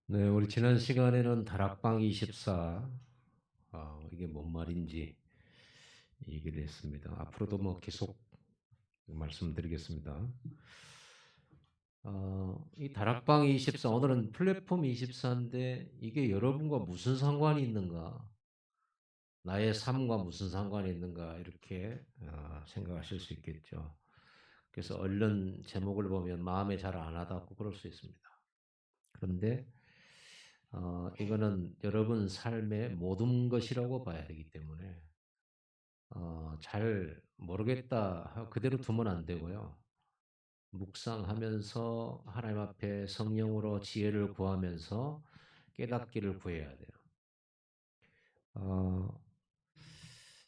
네, 우리 지난 시간에는 다락방 24, 이게 뭔 말인지 얘기를 했습니다. 앞으로도 뭐 계속 말씀드리겠습니다. 이 다락방 24, 오늘은 플랫폼 24인데 이게 여러분과 무슨 상관이 있는가? 나의 삶과 무슨 상관이 있는가? 이렇게 생각하실 수 있겠죠. 그래서 얼른 제목을 보면 마음에 잘 안 와닿고 그럴 수 있습니다. 그런데 이거는 여러분 삶의 모든 것이라고 봐야 되기 때문에 잘 모르겠다 그대로 두면 안 되고요. 묵상하면서 하나님 앞에 성령으로 지혜를 구하면서 깨닫기를 구해야 돼요. 어,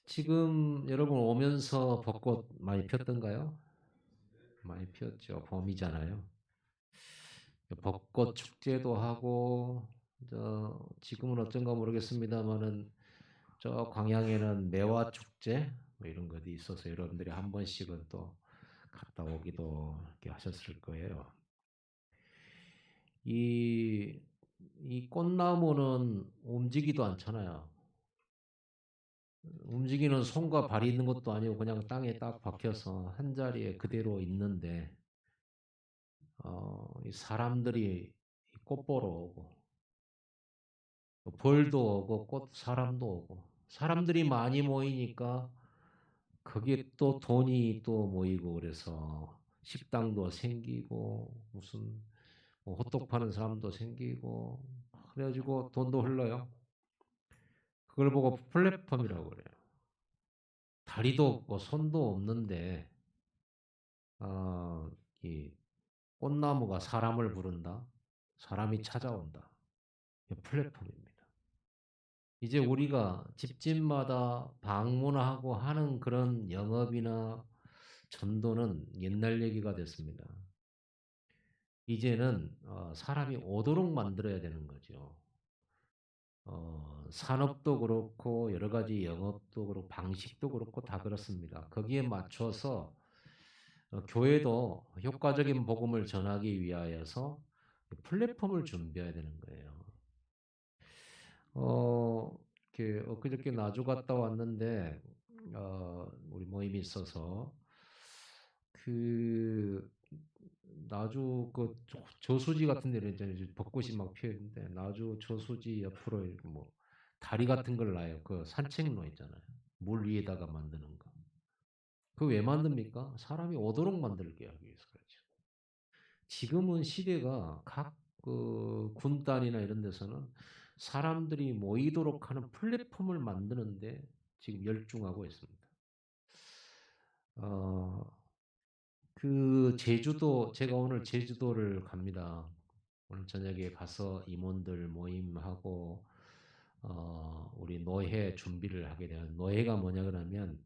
지금 여러분 오면서 벚꽃 많이 폈던가요? 많이 피었죠. 봄이잖아요. 벚꽃 축제도 하고, 지금은 어쩐가 모르겠습니다만은 저 광양에는 매화 축제 뭐 이런 것이 있어서 여러분들이 한 번씩은 또 갔다 오기도 이렇게 하셨을 거예요. 이, 이 꽃나무는 움직이도 않잖아요. 움직이는 손과 발이 있는 것도 아니고 그냥 땅에 딱 박혀서 한 자리에 그대로 있는데, 이 사람들이 꽃 보러 오고, 벌도 오고, 사람도 오고, 사람들이 많이 모이니까 거기에 또 돈이 또 모이고 그래서 식당도 생기고 무슨 뭐 호떡 파는 사람도 생기고 그래가지고 돈도 흘러요. 그걸 보고 플랫폼이라고 그래요. 다리도 없고 손도 없는데 어, 이 꽃나무가 사람을 부른다. 사람이 찾아온다. 이게 플랫폼입니다. 이제 우리가 집집마다 방문하고 하는 그런 영업이나 전도는 옛날 얘기가 됐습니다. 이제는 사람이 오도록 만들어야 되는 거죠. 산업도 그렇고 여러 가지 영업도 그렇고 방식도 그렇고 다 그렇습니다. 거기에 맞춰서 교회도 효과적인 복음을 전하기 위하여서 플랫폼을 준비해야 되는 거예요. 어, 이렇게 엊그저께 나주 갔다 왔는데 우리 모임이 있어서 그 나주 그 저수지 같은 데는 이제 벚꽃이 막 피어 있는데 나주 저수지 옆으로 이렇게 뭐 다리 같은 걸 놔요. 그 산책로 있잖아요. 물 위에다가 만드는 거. 그 왜 만듭니까? 사람이 오도록 만들게 하기 위해서 그렇죠. 지금은 시대가 각 그 군단이나 이런 데서는 사람들이 모이도록 하는 플랫폼을 만드는데 지금 열중하고 있습니다. 어, 그 제주도 제가 오늘 제주도를 갑니다. 오늘 저녁에 가서 임원들 모임하고 우리 노회 준비를 하게 되는 노회가 뭐냐 그러면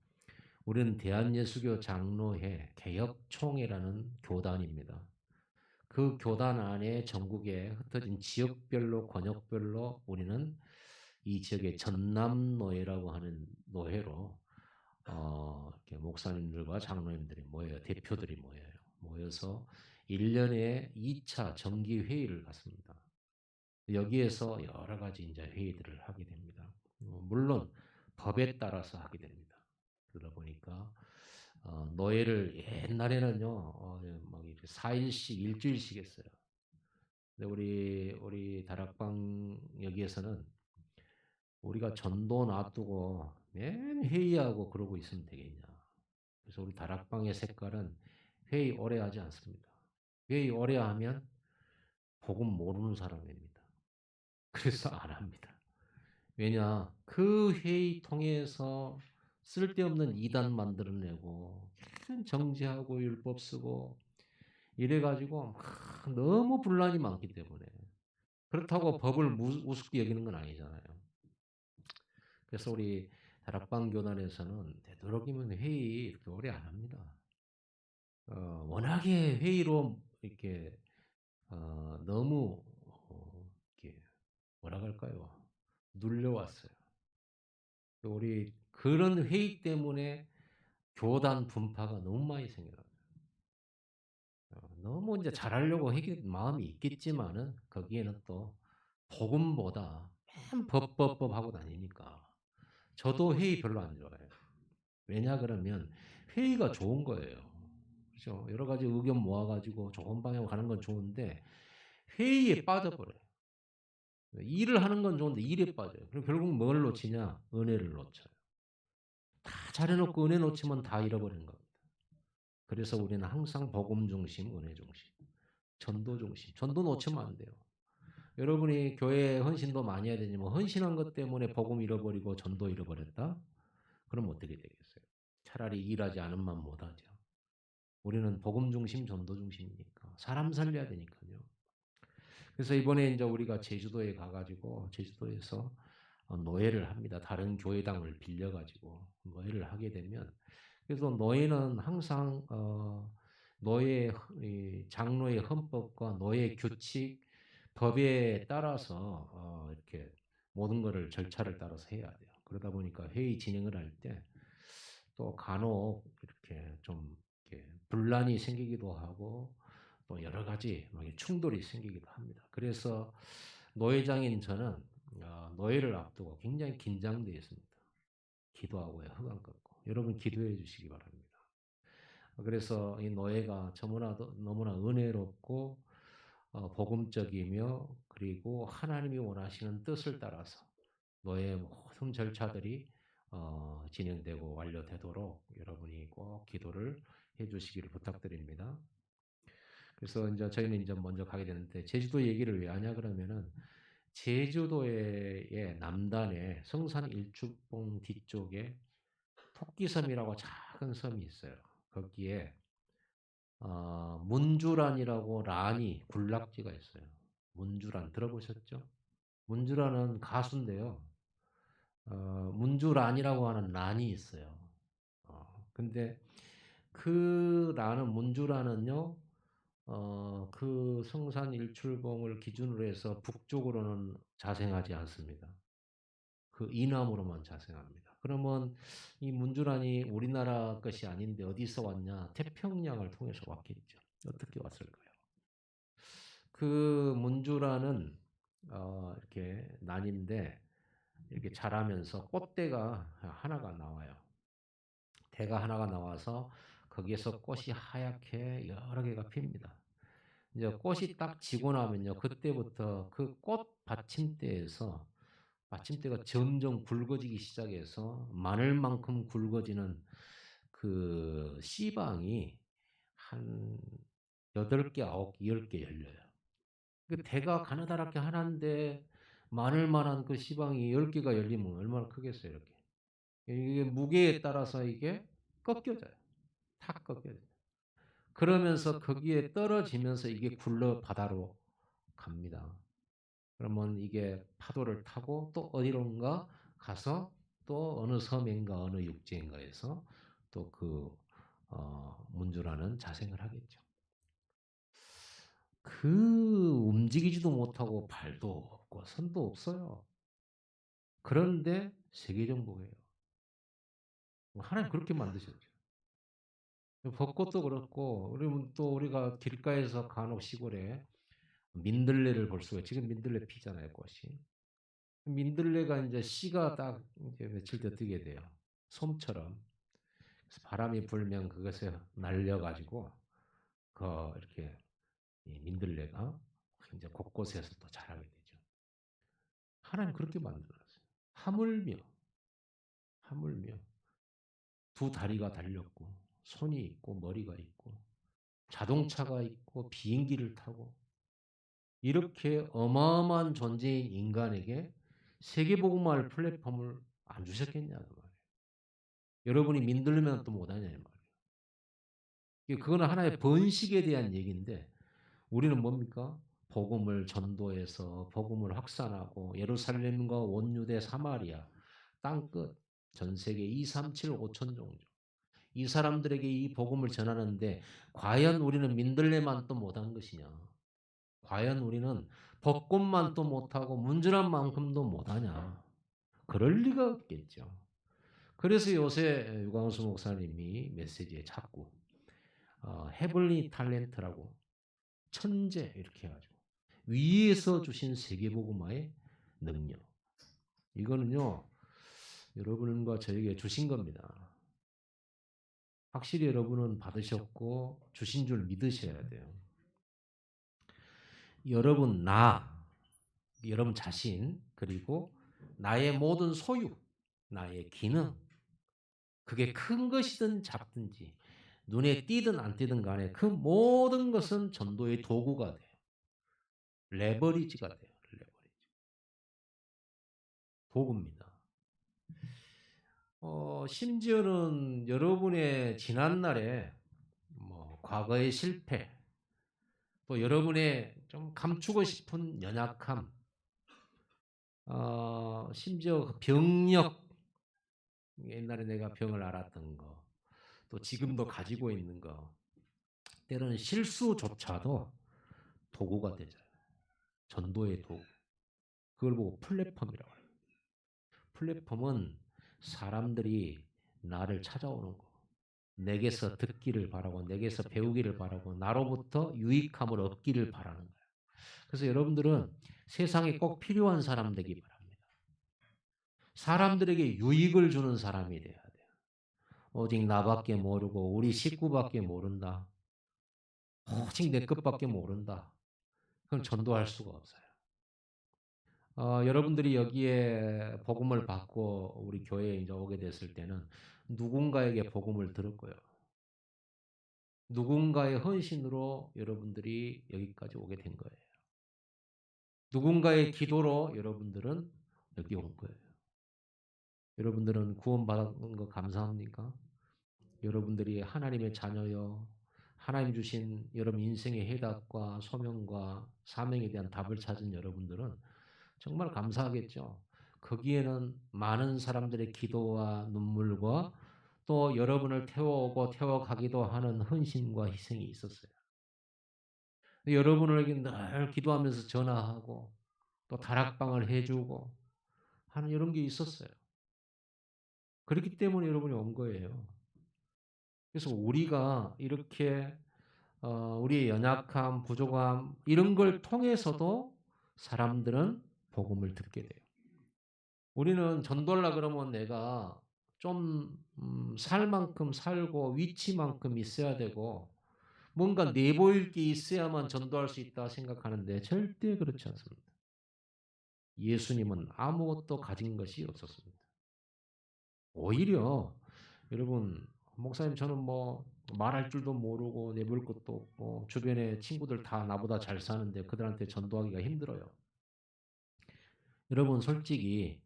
우리는 대한예수교 장로회 개혁총회라는 교단입니다. 그 교단 안에 전국에 흩어진 지역별로 권역별로 우리는 이 지역의 전남노회라고 하는 노회로 이렇게 목사님들과 장로님들이 모여요. 대표들이 모여요. 모여서 1년에 2차 정기 회의를 갖습니다. 여기에서 여러 가지 이제 회의들을 하게 됩니다. 물론 법에 따라서 하게 됩니다. 그러다 보니까 노예를 옛날에는요, 막 이렇게 4일씩 일주일씩 했어요. 근데 우리 다락방 여기에서는 우리가 전도 놔두고 맨 회의하고 그러고 있으면 되겠냐. 그래서 우리 다락방의 색깔은 회의 오래 하지 않습니다. 회의 오래 하면 복음 모르는 사람입니다. 그래서 안 합니다. 왜냐? 그 회의 통해서 쓸데없는 이단 만들어내고 정죄하고 율법 쓰고 이래가지고 막 너무 분란이 많기 때문에 그렇다고 법을 우습게 여기는 건 아니잖아요. 그래서 우리 다락방 교단에서는 되도록이면 회의 이렇게 오래 안 합니다. 워낙에 회의로 이렇게 너무 이렇게 뭐라 할까요? 눌려왔어요. 우리 그런 회의 때문에 교단 분파가 너무 많이 생겨나요. 너무 이제 잘하려고 하기 마음이 있겠지만은 거기에는 또 복음보다 맨 법 하고 다니니까 저도 회의 별로 안 좋아해요. 왜냐 그러면 회의가 좋은 거예요. 그죠? 여러 가지 의견 모아가지고 좋은 방향으로 가는 건 좋은데 회의에 빠져버려요. 일을 하는 건 좋은데 일에 빠져요. 그럼 결국 뭘 놓치냐? 은혜를 놓쳐요. 다 잘해놓고 은혜 놓치면 다 잃어버리는 겁니다. 그래서 우리는 항상 복음 중심, 은혜 중심, 전도 중심. 전도 놓치면 안 돼요. 여러분이 교회에 헌신도 많이 해야 되지만 헌신한 것 때문에 복음 잃어버리고 전도 잃어버렸다? 그럼 어떻게 되겠어요? 차라리 일하지 않으면 못하죠. 우리는 복음 중심, 전도 중심이니까 사람 살려야 되니까요. 그래서 이번에 이제 우리가 제주도에 가가지고 제주도에서 노예를 합니다. 다른 교회당을 빌려가지고 노예를 하게 되면 그래서 노예는 항상 노예 장로의 헌법과 노예 규칙 법에 따라서 이렇게 모든 것을 절차를 따라서 해야 돼요. 그러다 보니까 회의 진행을 할 때 또 간혹 이렇게 좀 이렇게 분란이 생기기도 하고 또 여러 가지 막 충돌이 생기기도 합니다. 그래서 노회장인 저는 노예를 앞두고 굉장히 긴장되어 있습니다. 기도하고요, 흑안 꺾고. 여러분 기도해 주시기 바랍니다. 그래서 이 노예가 너무나 은혜롭고 복음적이며 그리고 하나님이 원하시는 뜻을 따라서 노예의 모든 절차들이 진행되고 완료되도록 여러분이 꼭 기도를 해 주시기를 부탁드립니다. 그래서 이제 저희는 이제 먼저 가게 되는데 제주도 얘기를 왜 하냐 그러면은 제주도의 남단에 성산 일출봉 뒤쪽에 토끼섬이라고 작은 섬이 있어요. 거기에 문주란이라고 란이 군락지가 있어요. 문주란 들어보셨죠? 문주란은 가수인데요. 문주란이라고 하는 란이 있어요. 근데 그 란은 문주란은요. 그 성산 일출봉을 기준으로 해서 북쪽으로는 자생하지 않습니다. 그 이남으로만 자생합니다. 그러면 이 문주란이 우리나라 것이 아닌데 어디서 왔냐? 태평양을 통해서 왔겠죠. 어떻게 왔을까요? 그 문주란은 이렇게 난인데 이렇게 자라면서 꽃대가 하나가 나와요. 대가 하나가 나와서 거기에서 꽃이 하얗게 여러 개가 핍니다. 이제 꽃이 딱 지고 나면요. 그때부터 그 꽃 받침대가 점점 굵어지기 시작해서 마늘만큼 굵어지는 그 씨방이 한 8개, 9개, 10개 열려요. 그 대가 가느다랗게 하나인데 마늘만한 그 씨방이 10개가 열리면 얼마나 크겠어요, 이렇게. 이게 무게에 따라서 이게 꺾여져요. 탁 꺾여져요. 그러면서 거기에 떨어지면서 이게 굴러 바다로 갑니다. 그러면 이게 파도를 타고 또 어디론가 가서 또 어느 섬인가 어느 육지인가에서 또 그 문주라는 자생을 하겠죠. 그 움직이지도 못하고 발도 없고 손도 없어요. 그런데 세계 정복이에요. 하나님 그렇게 만드셨죠. 벚꽃도 그렇고 우리가 길가에서 간혹 시골에 민들레를 볼 수가 지금 민들레 피잖아요, 꽃이. 민들레가 이제 씨가 딱 이제 며칠 더 뜨게 돼요. 솜처럼. 그래서 바람이 불면 그것에 날려가지고 그 이렇게 이 민들레가 이제 곳곳에서 또 자라게 되죠. 하나님 그렇게 만들었어요. 하물며 두 다리가 달렸고 손이 있고 머리가 있고 자동차가 있고 비행기를 타고 이렇게 어마어마한 존재인 인간에게 세계복음화할 플랫폼을 안 주셨겠냐는 말이에요. 여러분이 민들면 또 못하냐 이 말이에요. 그거는 하나의 번식에 대한 얘기인데 우리는 뭡니까? 복음을 전도해서 복음을 확산하고 예루살렘과 원유대 사마리아 땅끝 전 세계 2, 3, 7, 5천 종족 이 사람들에게 이 복음을 전하는데 과연 우리는 민들레만 또 못한 것이냐? 과연 우리는 벚꽃만 또 못하고 문준한 만큼도 못하냐? 그럴 리가 없겠죠. 그래서 요새 유광수 목사님이 메시지에 자꾸 헤블리 탤런트라고 천재 이렇게 해가지고 위에서 주신 세계복음화의 능력. 이거는요, 여러분과 저에게 주신 겁니다. 확실히 여러분은 받으셨고 주신 줄 믿으셔야 돼요. 여러분 여러분 자신, 그리고 나의 모든 소유, 나의 기능, 그게 큰 것이든 작든지 눈에 띄든 안 띄든 간에 그 모든 것은 전도의 도구가 돼요. 레버리지가 돼요. 레버리지. 도구입니다. 심지어는 여러분의 지난날에 과거의 실패, 또 여러분의 좀 감추고 싶은 연약함, 심지어 그 병력, 옛날에 내가 병을 앓았던 거, 또 지금도 가지고 있는 거, 때로는 실수조차도 도구가 되잖아요. 전도의 도구. 그걸 보고 플랫폼이라고 해요. 플랫폼은 사람들이 나를 찾아오는 거. 내게서 듣기를 바라고, 내게서 배우기를 바라고, 나로부터 유익함을 얻기를 바라는 거예요. 그래서 여러분들은 세상에 꼭 필요한 사람 되기 바랍니다. 사람들에게 유익을 주는 사람이 돼야 돼요. 오직 나밖에 모르고 우리 식구밖에 모른다. 오직 내 것밖에 모른다. 그럼 전도할 수가 없어요. 여러분들이 여기에 복음을 받고 우리 교회에 이제 오게 됐을 때는 누군가에게 복음을 들을 거예요. 누군가의 헌신으로 여러분들이 여기까지 오게 된 거예요. 누군가의 기도로 여러분들은 여기 온 거예요. 여러분들은 구원받은 거 감사합니까? 여러분들이 하나님의 자녀요. 하나님 주신 여러분 인생의 해답과 소명과 사명에 대한 답을 찾은 여러분들은 정말 감사하겠죠. 거기에는 많은 사람들의 기도와 눈물과 또 여러분을 태워오고 태워가기도 하는 헌신과 희생이 있었어요. 여러분에게 늘 기도하면서 전화하고 또 다락방을 해주고 하는 이런 게 있었어요. 그렇기 때문에 여러분이 온 거예요. 그래서 우리가 이렇게 우리의 연약함, 부족함 이런 걸 통해서도 사람들은 복음을 듣게 돼요. 우리는 전도하려 그러면 내가 좀 살 만큼 살고 위치만큼 있어야 되고 뭔가 내보일 게 있어야만 전도할 수 있다 생각하는데 절대 그렇지 않습니다. 예수님은 아무것도 가진 것이 없었습니다. 오히려 여러분 목사님 저는 뭐 말할 줄도 모르고 내볼 것도 없고 주변에 친구들 다 나보다 잘 사는데 그들한테 전도하기가 힘들어요. 여러분 솔직히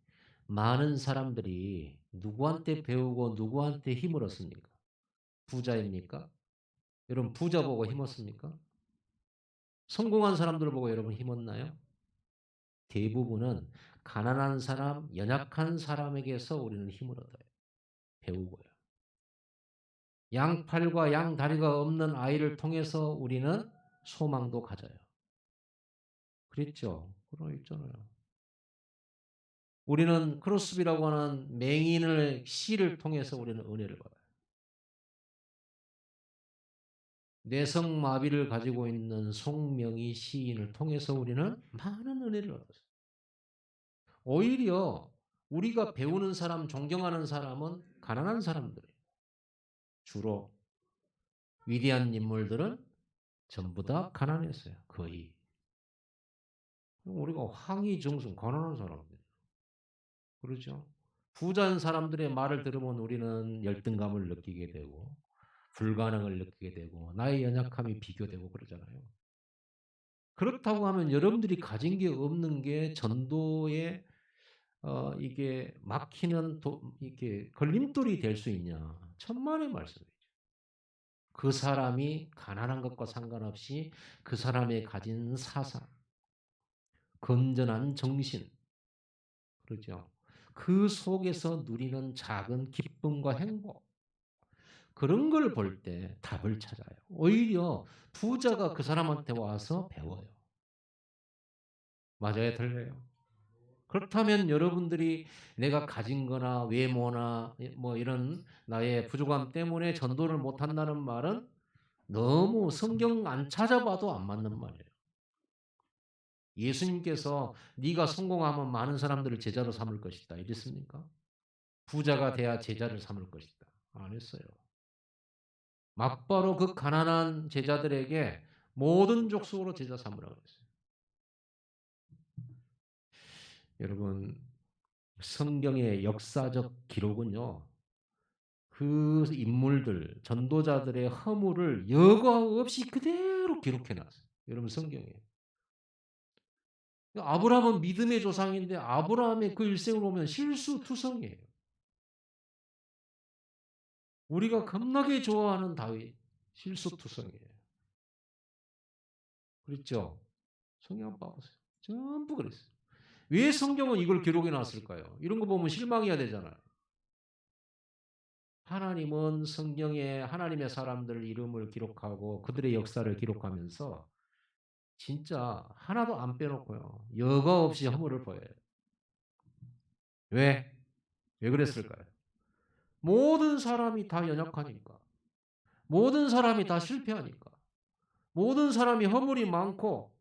많은 사람들이 누구한테 배우고 누구한테 힘을 얻습니까? 부자입니까? 여러분 부자 보고 힘썼습니까? 성공한 사람들을 보고 여러분 힘었나요? 대부분은 가난한 사람, 연약한 사람에게서 우리는 힘을 얻어요. 배우고요. 양팔과 양다리가 없는 아이를 통해서 우리는 소망도 가져요. 그랬죠? 그런 거 있잖아요. 우리는 크로스비라고 하는 맹인의 시를 통해서 우리는 은혜를 받아요. 뇌성마비를 가지고 있는 송명희 시인을 통해서 우리는 많은 은혜를 얻었어요. 오히려 우리가 배우는 사람, 존경하는 사람은 가난한 사람들이에요. 주로 위대한 인물들은 전부 다 가난했어요. 거의. 우리가 황희정승 가난한 사람들. 그렇죠? 부자인 사람들의 말을 들으면 우리는 열등감을 느끼게 되고 불가능을 느끼게 되고 나의 연약함이 비교되고 그러잖아요. 그렇다고 하면 여러분들이 가진 게 없는 게 전도에 이게 막히는 이게 걸림돌이 될 수 있냐? 천만의 말씀이죠. 그 사람이 가난한 것과 상관없이 그 사람의 가진 사상, 건전한 정신, 그러죠. 그 속에서 누리는 작은 기쁨과 행복, 그런 걸 볼 때 답을 찾아요. 오히려 부자가 그 사람한테 와서 배워요. 맞아요, 틀려요? 그렇다면 여러분들이 내가 가진 거나 외모나 뭐 이런 나의 부족함 때문에 전도를 못 한다는 말은 너무 성경 안 찾아봐도 안 맞는 말이에요. 예수님께서 네가 성공하면 많은 사람들을 제자로 삼을 것이다 이랬습니까? 부자가 돼야 제자를 삼을 것이다. 안 했어요. 막바로 그 가난한 제자들에게 모든 족속으로 제자 삼으라고 했어요. 여러분, 성경의 역사적 기록은요. 그 인물들, 전도자들의 허물을 여과 없이 그대로 기록해 놨어요. 여러분 성경에. 아브라함은 믿음의 조상인데 아브라함의 그 일생을 보면 실수투성이에요. 우리가 겁나게 좋아하는 다윗, 실수투성이에요. 그렇죠? 성경 한번 봐보세요. 전부 그랬어요. 왜 성경은 이걸 기록해 놨을까요? 이런 거 보면 실망해야 되잖아요. 하나님은 성경에 하나님의 사람들 이름을 기록하고 그들의 역사를 기록하면서 진짜 하나도 안 빼놓고요. 여과 없이 허물을 보여요. 왜? 왜 그랬을까요? 모든 사람이 다 연약하니까. 모든 사람이 다 실패하니까. 모든 사람이 허물이 많고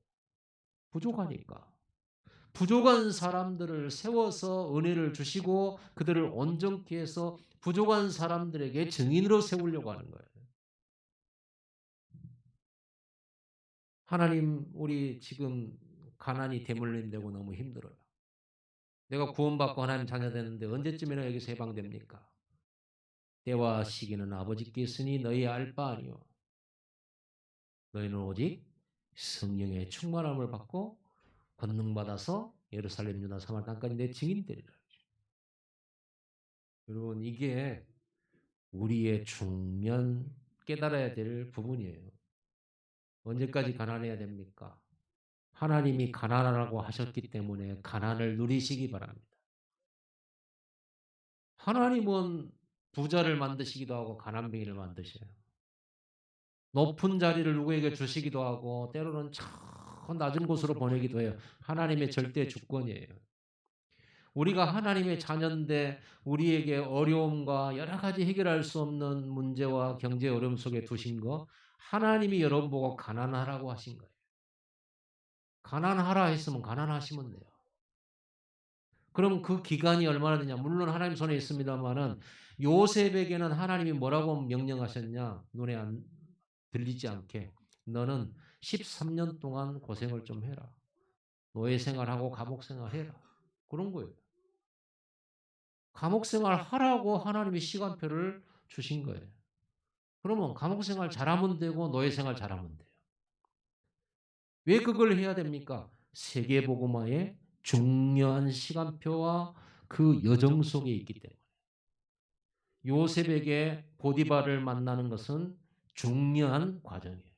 부족하니까. 부족한 사람들을 세워서 은혜를 주시고 그들을 온전케 해서 부족한 사람들에게 증인으로 세우려고 하는 거예요. 하나님, 우리 지금 가난이 대물림되고 너무 힘들어요. 내가 구원받고 하나님 자녀 되는데 언제쯤이나 여기서 해방됩니까? 때와 시기는 아버지께 있으니 너희 알 바 아니요. 너희는 오직 성령의 충만함을 받고 권능받아서 예루살렘 유다 사마리아 땅까지 내 증인 되리라. 여러분 이게 우리의 중요한 깨달아야 될 부분이에요. 언제까지 가난해야 됩니까? 하나님이 가난하라고 하셨기 때문에 가난을 누리시기 바랍니다. 하나님은 부자를 만드시기도 하고 가난뱅이를 만드셔요. 높은 자리를 누구에게 주시기도 하고 때로는 저 낮은 곳으로 보내기도 해요. 하나님의 절대 주권이에요. 우리가 하나님의 자녀인데 우리에게 어려움과 여러 가지 해결할 수 없는 문제와 경제 어려움 속에 두신 거 하나님이 여러분 보고 가난하라고 하신 거예요. 가난하라 했으면 가난하시면 돼요. 그럼 그 기간이 얼마나 되냐? 물론 하나님 손에 있습니다만은 요셉에게는 하나님이 뭐라고 명령하셨냐? 눈에 안 들리지 않게 너는 13년 동안 고생을 좀 해라. 노예 생활하고 감옥 생활해라. 그런 거예요. 감옥 생활 하라고 하나님이 시간표를 주신 거예요. 그러면 감옥 생활 잘하면 되고 노예 생활 잘하면 돼요. 왜 그걸 해야 됩니까? 세계복음화의 중요한 시간표와 그 여정 속에 있기 때문에. 요셉에게 보디발을 만나는 것은 중요한 과정이에요.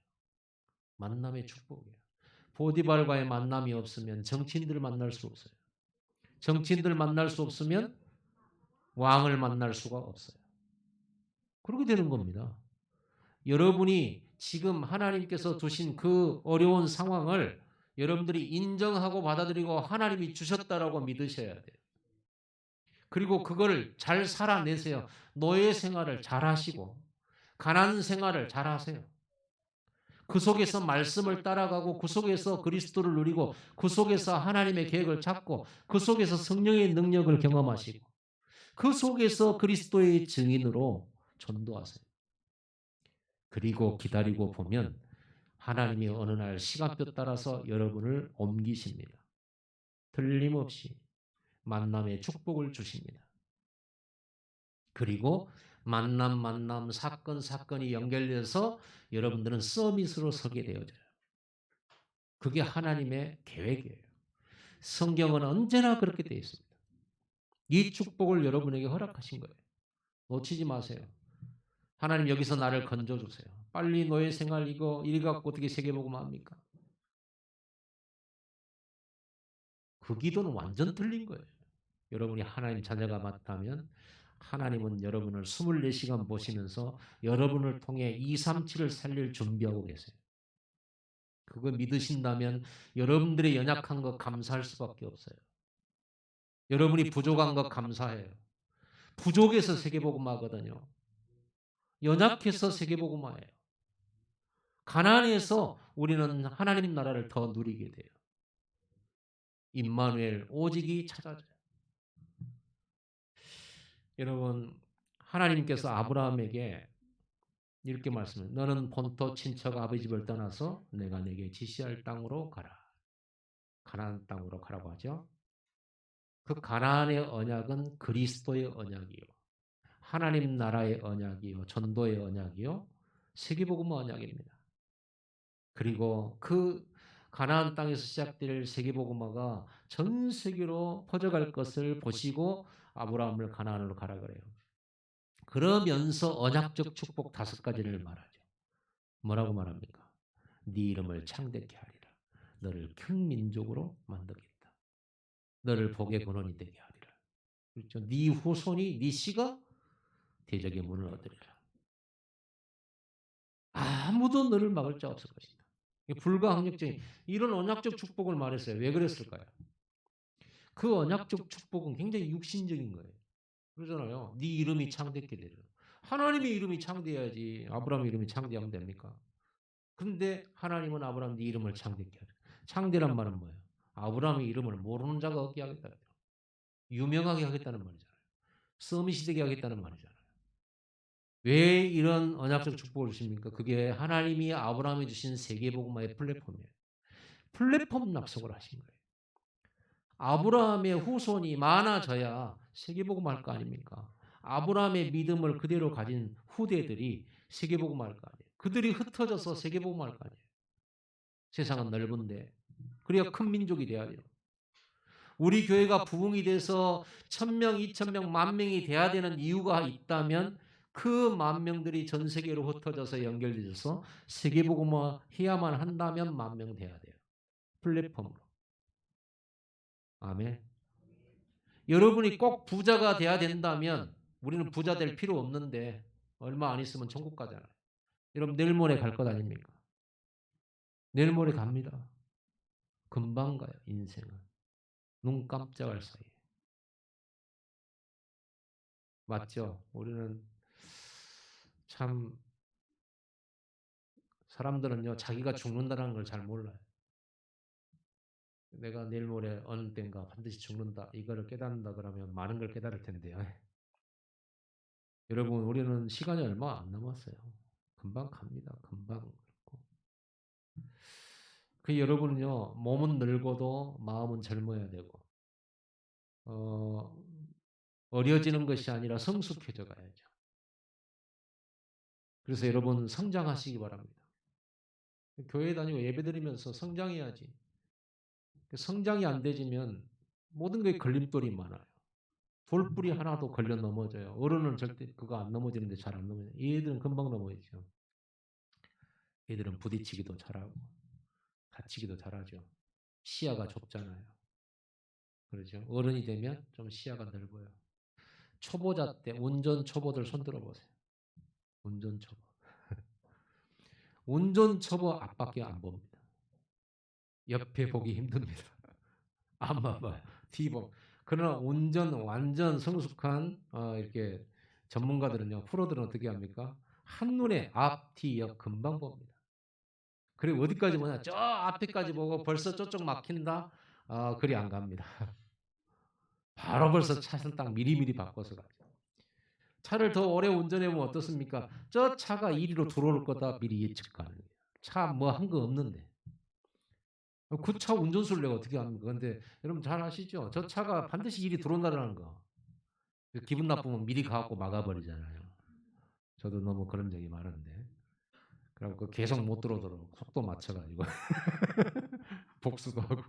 만남의 축복이에요. 보디발과의 만남이 없으면 정치인들을 만날 수 없어요. 정치인들 만날 수 없으면 왕을 만날 수가 없어요. 그렇게 되는 겁니다. 여러분이 지금 하나님께서 두신 그 어려운 상황을 여러분들이 인정하고 받아들이고 하나님이 주셨다라고 믿으셔야 돼요. 그리고 그걸 잘 살아내세요. 노예 생활을 잘 하시고 가난 생활을 잘 하세요. 그 속에서 말씀을 따라가고 그 속에서 그리스도를 누리고 그 속에서 하나님의 계획을 찾고 그 속에서 성령의 능력을 경험하시고 그 속에서 그리스도의 증인으로 전도하세요. 그리고 기다리고 보면 하나님이 어느 날 시간표 따라서 여러분을 옮기십니다. 틀림없이 만남의 축복을 주십니다. 그리고 만남, 사건이 연결돼서 여러분들은 서밋으로 서게 되어져요. 그게 하나님의 계획이에요. 성경은 언제나 그렇게 되어 있습니다. 이 축복을 여러분에게 허락하신 거예요. 놓치지 마세요. 하나님 여기서 나를 건져주세요. 빨리 노예 생활 이거 이리 갖고 어떻게 세계복음 합니까? 그 기도는 완전 틀린 거예요. 여러분이 하나님 자녀가 맞다면 하나님은 여러분을 24시간 보시면서 여러분을 통해 237을 살릴 준비하고 계세요. 그거 믿으신다면 여러분들의 연약한 것 감사할 수밖에 없어요. 여러분이 부족한 것 감사해요. 부족해서 세계복음화거든요. 연약해서 세계복음화예요. 가난해서 우리는 하나님 나라를 더 누리게 돼요. 임마누엘 오직이 찾아져요. 여러분 하나님께서 아브라함에게 이렇게 말씀해요. 너는 본토 친척 아버지 집을 떠나서 내가 네게 지시할 땅으로 가라. 가나안 땅으로 가라고 하죠. 그 가나안의 언약은 그리스도의 언약이요. 하나님 나라의 언약이요. 전도의 언약이요. 세계복음 언약입니다. 그리고 그 가나안 땅에서 시작될 세계복음화가 전 세계로 퍼져갈 것을 보시고 아브라함을 가나안으로 가라 그래요. 그러면서 언약적 축복 5가지를 말하죠. 뭐라고 말합니까? 네 이름을 창대케 하리라. 너를 큰 민족으로 만들겠다. 너를 복의 근원이 되게 하리라. 그렇죠? 네 후손이 네 씨가 대적의 문을 얻으리라. 아무도 너를 막을 자 없을 것이다. 불가항력적인 이런 언약적 축복을 말했어요. 왜 그랬을까요? 그 언약적 축복은 굉장히 육신적인 거예요. 그러잖아요. 네 이름이 창대케 되리라. 하나님의 이름이 창대해야지 아브라함의 이름이 창대하면 됩니까? 그런데 하나님은 아브라함 네 이름을 창대케 하라. 창대란 말은 뭐예요? 아브라함의 이름을 모르는 자가 없게 하겠다. 유명하게 하겠다는 말이잖아요. 서밋이 되게 하겠다는 말이잖아요. 왜 이런 언약적 축복을 주십니까? 그게 하나님이 아브라함에 주신 세계복음화의 플랫폼이에요. 플랫폼 납속을 하신 거예요. 아브라함의 후손이 많아져야 세계복음 할 거 아닙니까? 아브라함의 믿음을 그대로 가진 후대들이 세계복음 할 거 아니에요. 그들이 흩어져서 세계복음 할 거 아니에요. 세상은 넓은데. 그래야 큰 민족이 돼야 돼요. 우리 교회가 부흥이 돼서 1,000명, 2,000명, 10,000명이 돼야 되는 이유가 있다면 그 10,000명들이 전 세계로 흩어져서 연결돼서 세계복음화 해야만 한다면 10,000명 돼야 돼요. 플랫폼으로. 아멘. 여러분이 꼭 부자가 돼야 된다면 우리는 부자 될 필요 없는데 얼마 안 있으면 천국 가잖아요. 여러분 내일 모레 갈 것 아닙니까? 내일 모레 갑니다. 금방 가요. 인생은. 눈 깜짝할 사이에. 맞죠? 우리는 참 사람들은요 자기가 죽는다는 걸 잘 몰라요. 내가 내일 모레 어느 때인가 반드시 죽는다 이거를 깨닫는다 그러면 많은 걸 깨달을 텐데요. 여러분 우리는 시간이 얼마 안 남았어요. 금방 갑니다. 금방. 그 여러분은요 몸은 늙어도 마음은 젊어야 되고 어, 어려지는 것이 아니라 성숙해져 가야죠. 그래서 여러분 성장하시기 바랍니다. 교회 다니고 예배드리면서 성장해야지. 성장이 안 되지면 모든 게 걸림돌이 많아요. 돌뿌리 하나도 걸려 넘어져요. 어른은 절대 그거 안 넘어지는데 잘 안 넘어져요. 얘들은 금방 넘어지죠. 얘들은 부딪히기도 잘하고 다치기도 잘하죠. 시야가 좁잖아요. 그렇죠. 어른이 되면 좀 시야가 넓어요. 초보자 때 운전 초보들 손 들어보세요. 운전 초보. 운전 초보 앞밖에 안 봅니다. 옆에 보기 힘듭니다. 안 봐봐요. 뒤보. 그러나 운전 완전 성숙한 이렇게 전문가들은요, 프로들은 어떻게 합니까? 한눈에 앞, 뒤, 옆 금방 봅니다. 그리고 어디까지 보냐? 저 앞에까지 보고 벌써 저쪽 막힌다? 그리 안 갑니다. 바로 벌써 차선 딱 미리미리 바꿔서 가죠. 차를 더 오래 운전해보면 어떻습니까? 저 차가 이리로 들어올 거다 미리 예측하는 거예요. 차 뭐 한 거 없는데. 그 차 운전수를 내가 어떻게 합니까? 근데 여러분 잘 아시죠? 저 차가 반드시 일이 들어온다는 거. 기분 나쁘면 미리 가갖고 막아버리잖아요. 저도 너무 그런 적이 많은데. 그래갖고 계속 못 들어오도록 속도 맞춰가지고 복수도 하고.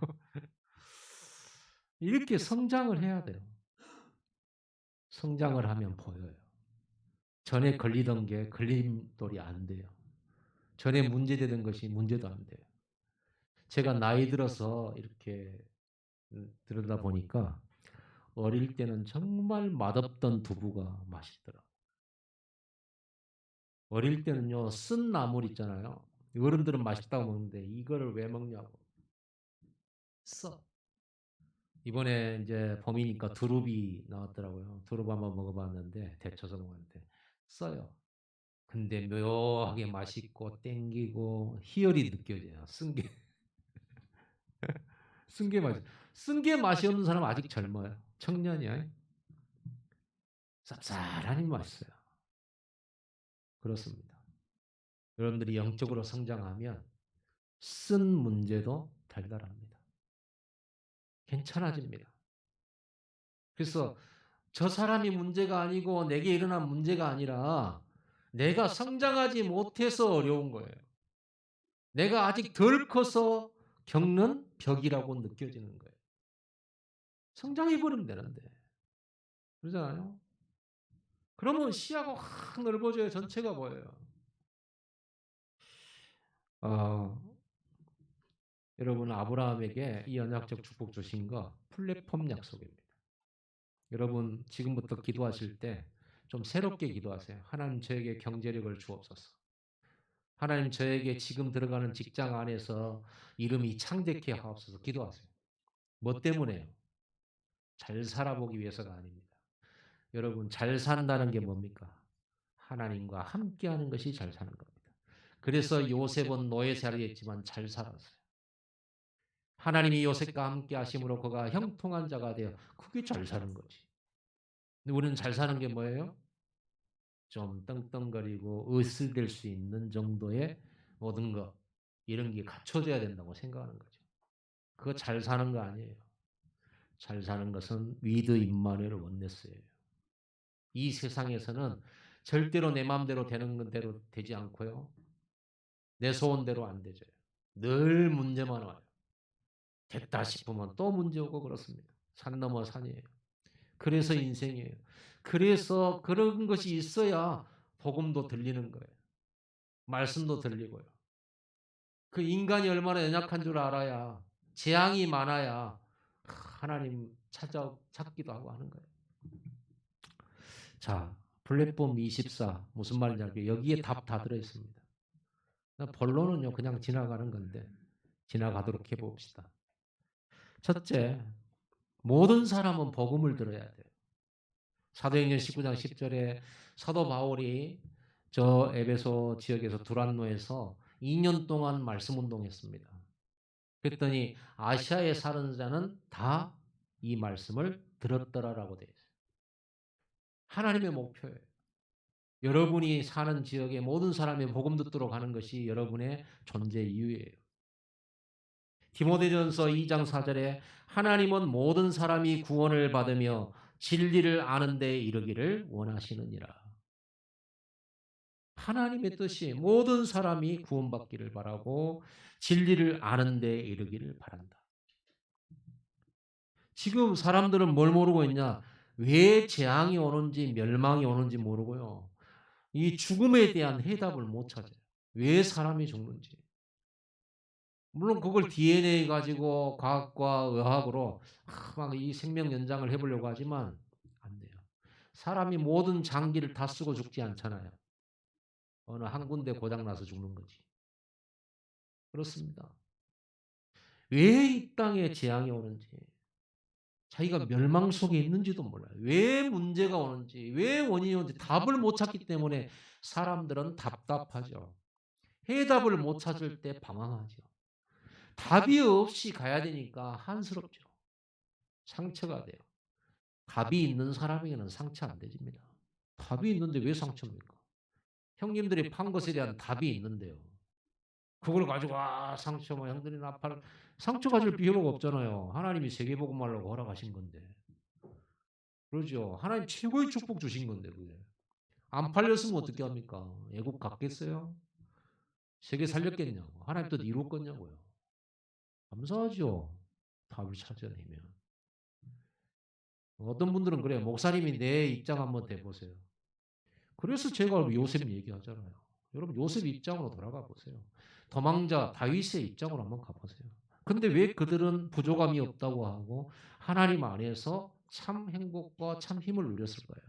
이렇게 성장을 해야 돼요. 성장을 하면 보여요. 전에 걸리던 게 걸림돌이 안 돼요. 전에 문제되던 것이 문제도 안 돼요. 제가 나이 들어서 이렇게 들여다보니까 어릴 때는 정말 맛없던 두부가 맛있더라고요. 어릴 때는요, 쓴 나물 있잖아요. 어른들은 맛있다고 먹는데 이거를 왜 먹냐고. 써. 이번에 이제 봄이니까 두릅이 나왔더라고요. 두릅 한번 먹어봤는데 데쳐서 먹었는데 써요. 근데 묘하게 맛있고 땡기고 희열이 느껴져요. 쓴 게. 쓴 게 맛이. 쓴 게 맛이 없는 사람은 아직 젊어요. 청년이야. 쌉쌀하니 맛있어요. 그렇습니다. 여러분들이 영적으로 성장하면 쓴 문제도 달달합니다. 괜찮아집니다. 그래서 저 사람이 문제가 아니고 내게 일어난 문제가 아니라 내가 성장하지 못해서 어려운 거예요. 내가 아직 덜 커서 겪는 벽이라고 느껴지는 거예요. 성장해버리면 되는데. 그러잖아요. 그러면 시야가 확 넓어져요. 전체가 보여요. 어, 여러분 아브라함에게 이 언약적 축복 주신 거 플랫폼 약속입니다. 여러분 지금부터 기도하실 때 좀 새롭게 기도하세요. 하나님 저에게 경제력을 주옵소서. 하나님 저에게 지금 들어가는 직장 안에서 이름이 창대케 하옵소서. 기도하세요. 뭐 때문에요? 잘 살아보기 위해서가 아닙니다. 여러분 잘 산다는 게 뭡니까? 하나님과 함께하는 것이 잘 사는 겁니다. 그래서 요셉은 노예살이 했지만 잘 살았어요. 하나님이 요셉과 함께 하심으로 그가 형통한 자가 되어 그게 잘 사는 거지. 근데 우리는 잘 사는 게 뭐예요? 좀 떵떵거리고 으슬댈 수 있는 정도의 모든 것 이런 게 갖춰져야 된다고 생각하는 거죠. 그거 잘 사는 거 아니에요. 잘 사는 것은 위드 임마누엘 원네스예요. 이 세상에서는 절대로 내 마음대로 되는 대로 되지 않고요. 내 소원대로 안 되죠. 늘 문제만 와요. 됐다 싶으면 또 문제 오고 그렇습니다. 산 넘어 산이에요. 그래서 인생이에요. 그래서 그런 것이 있어야 복음도 들리는 거예요. 말씀도 들리고요. 그 인간이 얼마나 연약한 줄 알아야 재앙이 많아야 하나님 찾기도 하고 하는 거예요. 자, 플랫폼 24 무슨 말인지 알게요. 여기에 답 다 들어있습니다. 본론은요 그냥 지나가는 건데 지나가도록 해봅시다. 첫째, 모든 사람은 복음을 들어야 돼요. 사도행전 19장 10절에 사도 바울이 저 에베소 지역에서 두란노에서 2년 동안 말씀 운동했습니다. 그랬더니 아시아에 사는 자는 다 이 말씀을 들었더라라고 되어 있어요. 하나님의 목표예요. 여러분이 사는 지역의 모든 사람이 복음 듣도록 하는 것이 여러분의 존재 이유예요. 디모데전서 2장 4절에 하나님은 모든 사람이 구원을 받으며 진리를 아는 데 이르기를 원하시느니라. 하나님의 뜻이 모든 사람이 구원받기를 바라고 진리를 아는 데 이르기를 바란다. 지금 사람들은 뭘 모르고 있냐? 왜 재앙이 오는지 멸망이 오는지 모르고요. 이 죽음에 대한 해답을 못 찾아요. 왜 사람이 죽는지. 물론 그걸 DNA 가지고 과학과 의학으로 막 이 생명 연장을 해보려고 하지만 안 돼요. 사람이 모든 장기를 다 쓰고 죽지 않잖아요. 어느 한 군데 고장나서 죽는 거지. 그렇습니다. 왜 이 땅에 재앙이 오는지, 자기가 멸망 속에 있는지도 몰라요. 왜 문제가 오는지, 왜 원인이 오는지 답을 못 찾기 때문에 사람들은 답답하죠. 해답을 못 찾을 때 방황하죠. 답이 없이 가야 되니까 한스럽죠. 상처가 돼요. 답이 있는 사람에게는 상처 안 되집니다. 답이 있는데 왜 상처입니까? 형님들이 판 것에 대한 답이 있는데요. 그걸 가지고 상처 뭐 형들이 나팔 상처 가질 필요가 없잖아요. 하나님이 세계복음하려고 허락하신 건데. 그러죠. 하나님 최고의 축복 주신 건데 그게. 안 팔렸으면 어떻게 합니까? 애국 갔겠어요? 세계 살렸겠냐고. 하나님 뜻 이뤘겠냐고요. 감사하죠. 답을 찾아내면. 어떤 분들은 그래요. 목사님이 내 입장 한번 대보세요. 그래서 제가 요셉 얘기하잖아요. 여러분 요셉 입장으로 돌아가 보세요. 도망자 다윗의 입장으로 한번 가보세요. 근데 왜 그들은 부족함이 없다고 하고 하나님 안에서 참 행복과 참 힘을 누렸을 거예요.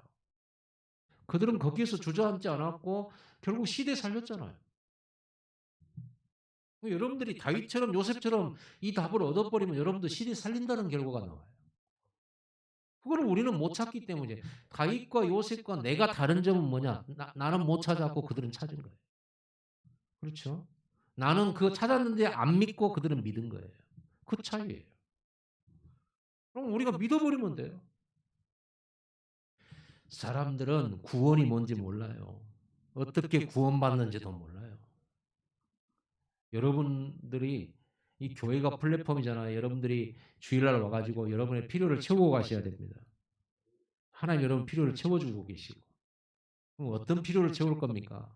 그들은 거기에서 주저앉지 않았고 결국 시대 살렸잖아요. 여러분들이 다윗처럼 요셉처럼 이 답을 얻어버리면 여러분도 시대 살린다는 결과가 나와요. 그걸 우리는 못 찾기 때문에 다윗과 요셉과 내가 다른 점은 뭐냐? 나는 못 찾았고 그들은 찾은 거예요. 그렇죠? 나는 그거 찾았는데 안 믿고 그들은 믿은 거예요. 그 차이예요. 그럼 우리가 믿어버리면 돼요. 사람들은 구원이 뭔지 몰라요. 어떻게 구원받는지도 몰라요. 여러분들이 이 교회가 플랫폼이잖아요. 여러분들이 주일날 와가지고 여러분의 필요를 채우고 가셔야 됩니다. 하나님 여러분 필요를 채워주고 계시고. 그럼 어떤 필요를 채울 겁니까?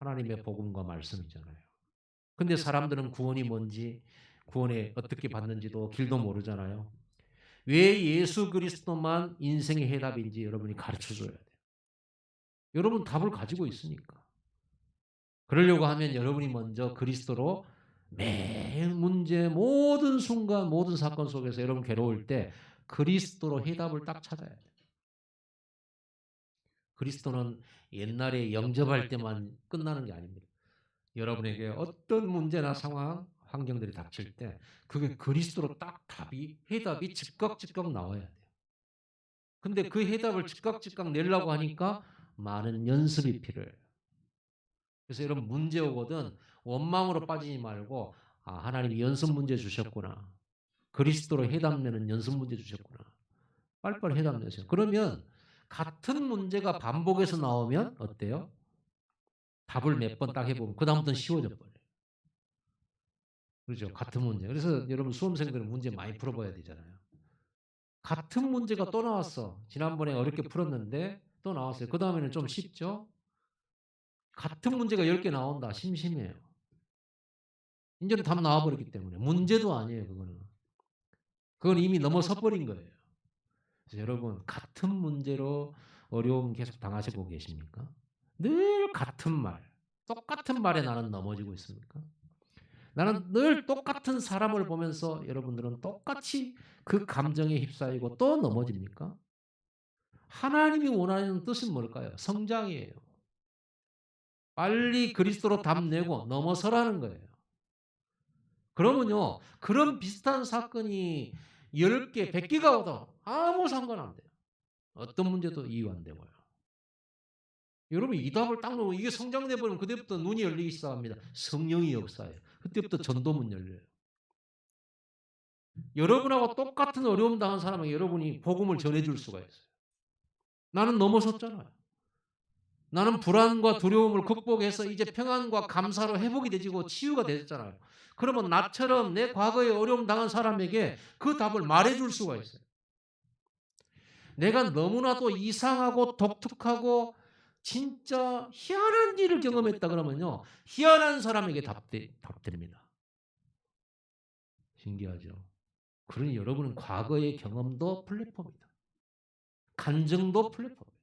하나님의 복음과 말씀이잖아요. 근데 사람들은 구원이 뭔지, 구원에 어떻게 받는지도 길도 모르잖아요. 왜 예수 그리스도만 인생의 해답인지 여러분이 가르쳐 줘야 돼요. 여러분 답을 가지고 있으니까. 그러려고 하면 여러분이 먼저 그리스도로 매 문제, 모든 순간, 모든 사건 속에서 여러분 괴로울 때 그리스도로 해답을 딱 찾아야 돼요. 그리스도는 옛날에 영접할 때만 끝나는 게 아닙니다. 여러분에게 어떤 문제나 상황, 환경들이 닥칠 때 그게 그리스도로 딱 해답이 즉각 나와야 돼요. 근데 그 해답을 즉각 내려고 하니까 많은 연습이 필요해요. 그래서 여러분 문제 오거든 원망으로 빠지지 말고 아, 하나님이 연습 문제 주셨구나. 그리스도로 해답 내는 연습 문제 주셨구나. 빨리빨리 해답 내세요. 그러면 같은 문제가 반복해서 나오면 어때요? 답을 몇 번 딱 해보면 그다음부터는 쉬워져 버려요. 그렇죠. 같은 문제. 그래서 여러분 수험생들은 문제 많이 풀어봐야 되잖아요. 같은 문제가 또 나왔어. 지난번에 어렵게 풀었는데 또 나왔어요. 그 다음에는 좀 쉽죠? 같은 문제가 10개 나온다. 심심해요. 이제는 답 나와버렸기 때문에. 문제도 아니에요, 그거는. 그건 이미 넘어서 버린 거예요. 그래서 여러분, 같은 문제로 어려움 계속 당하시고 계십니까? 늘 같은 말, 똑같은 말에 나는 넘어지고 있습니까? 나는 늘 똑같은 사람을 보면서 여러분들은 똑같이 그 감정에 휩싸이고 또 넘어집니까? 하나님이 원하는 뜻은 뭘까요? 성장이에요. 빨리 그리스도로 답내고 넘어서라는 거예요. 그러면요, 그런 비슷한 사건이 10개, 100개가 오도 아무 상관 안 돼요. 어떤 문제도 이유 안 되고요. 여러분, 이 답을 딱 놓으면 이게 성장돼버리면 그때부터 눈이 열리기 시작합니다. 성령이 역사예요. 그때부터 전도문 열려요. 여러분하고 똑같은 어려움 당한 사람에게 여러분이 복음을 전해줄 수가 있어요. 나는 넘어섰잖아요. 나는 불안과 두려움을 극복해서 이제 평안과 감사로 회복이 되고 치유가 되었잖아요. 그러면 나처럼 내 과거에 어려움 당한 사람에게 그 답을 말해줄 수가 있어요. 내가 너무나도 이상하고 독특하고 진짜 희한한 일을 경험했다 그러면요. 희한한 사람에게 답됩니다. 신기하죠? 그러니 여러분은 과거의 경험도 플랫폼이다. 간증도 플랫폼이에요.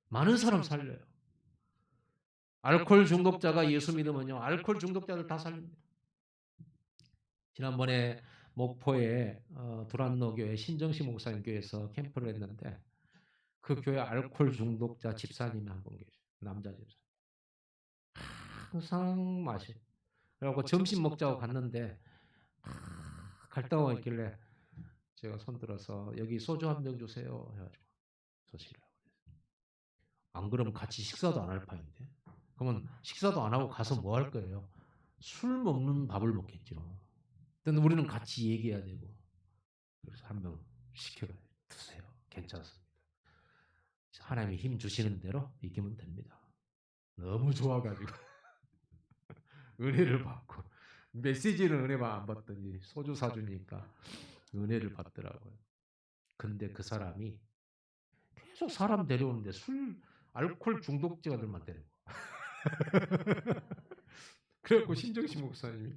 많은 사람 살려요. 알코올 중독자가 예수 믿으면요. 알코올 중독자들 다 살립니다. 지난번에 목포에 두란노 교회 신정식 목사님 교회에서 캠프를 했는데 그 교회 알코올 중독자 집사님이 한 분 계셔요. 남자 집사. 항상 마셔. 그래갖고 점심 먹자고 갔는데 갈등하고 있길래 제가 손들어서 여기 소주 한 병 주세요 해가지고 소시라고. 안 그러면 같이 식사도 안 할 판인데. 그러면 식사도 안 하고 가서 뭐 할 거예요? 술 먹는 밥을 먹겠죠. 근데 우리는 같이 얘기해야 되고. 그래서 한 명 시켜 드세요. 괜찮습니다. 하나님이 힘 주시는 대로 이기면 됩니다. 너무 좋아가지고 은혜를 받고 메시지는 은혜만 안 받더니 소주 사주니까 은혜를 받더라고요. 근데 그 사람이 계속 사람 데려오는데 알코올 중독자들만 데리고. 그래갖고 신정식 목사님이